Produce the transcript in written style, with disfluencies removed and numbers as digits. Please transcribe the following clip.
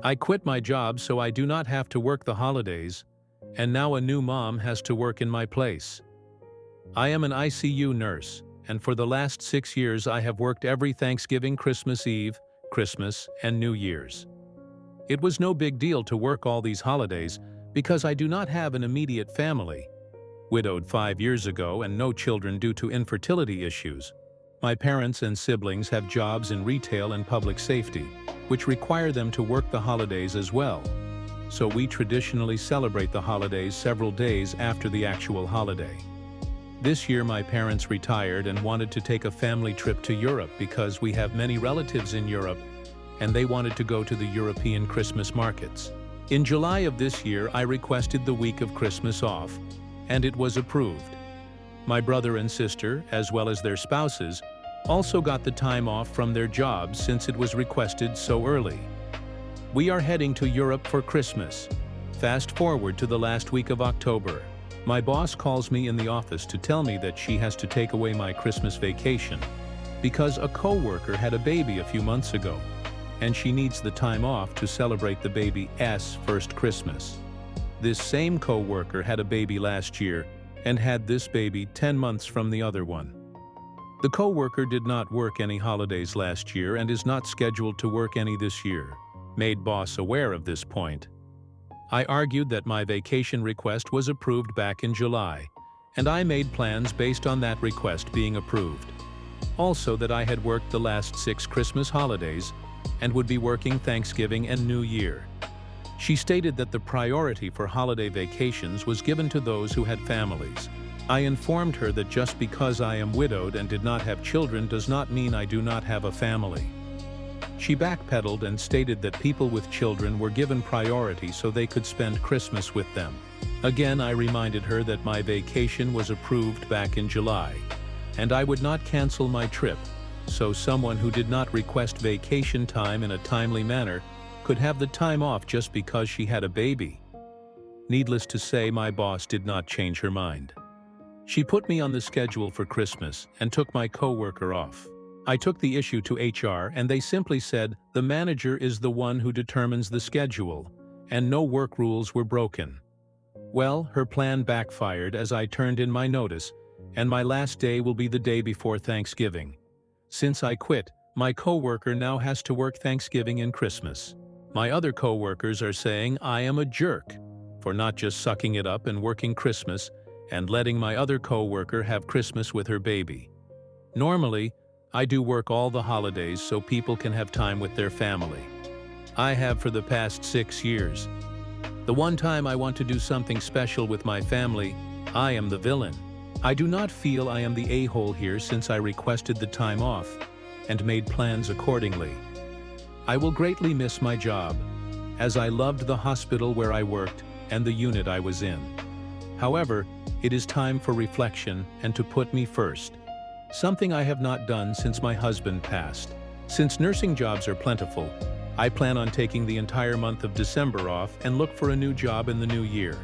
I quit my job so I do not have to work the holidays, and now a new mom has to work in my place. I am an ICU nurse, and for the last 6 years I have worked every Thanksgiving, Christmas Eve, Christmas, and New Year's. It was no big deal to work all these holidays because I do not have an immediate family. Widowed 5 years ago and no children due to infertility issues. My parents and siblings have jobs in retail and public safety, which require them to work the holidays as well. So we traditionally celebrate the holidays several days after the actual holiday. This year my parents retired and wanted to take a family trip to Europe because we have many relatives in Europe and they wanted to go to the European Christmas markets. In July of this year I requested the week of Christmas off, and it was approved. My brother and sister, as well as their spouses, also got the time off from their jobs since it was requested so early. We are heading to Europe for Christmas. Fast forward to the last week of October. My boss calls me in the office to tell me that she has to take away my Christmas vacation because a co-worker had a baby a few months ago, and she needs the time off to celebrate the baby's first Christmas. This same co-worker had a baby last year and had this baby 10 months from the other one. The co-worker did not work any holidays last year and is not scheduled to work any this year. Made boss aware of this point. I argued that my vacation request was approved back in July, and I made plans based on that request being approved. Also that I had worked the last 6 Christmas holidays and would be working Thanksgiving and New Year. She stated that the priority for holiday vacations was given to those who had families. I informed her that just because I am widowed and did not have children does not mean I do not have a family. She backpedaled and stated that people with children were given priority so they could spend Christmas with them. Again, I reminded her that my vacation was approved back in July, and I would not cancel my trip, so someone who did not request vacation time in a timely manner could have the time off just because she had a baby. Needless to say, my boss did not change her mind. She put me on the schedule for Christmas and took my co-worker off. I took the issue to HR and they simply said the manager is the one who determines the schedule, and no work rules were broken. Well, her plan backfired as I turned in my notice, and my last day will be the day before Thanksgiving. Since I quit, my co-worker now has to work Thanksgiving and Christmas. My other co-workers are saying I am a jerk for not just sucking it up and working Christmas and letting my other co-worker have Christmas with her baby. Normally, I do work all the holidays so people can have time with their family. I have for the past 6 years. The one time I want to do something special with my family, I am the villain. I do not feel I am the a-hole here since I requested the time off and made plans accordingly. I will greatly miss my job, as I loved the hospital where I worked and the unit I was in. However, it is time for reflection and to put me first. Something I have not done since my husband passed. Since nursing jobs are plentiful, I plan on taking the entire month of December off and look for a new job in the new year.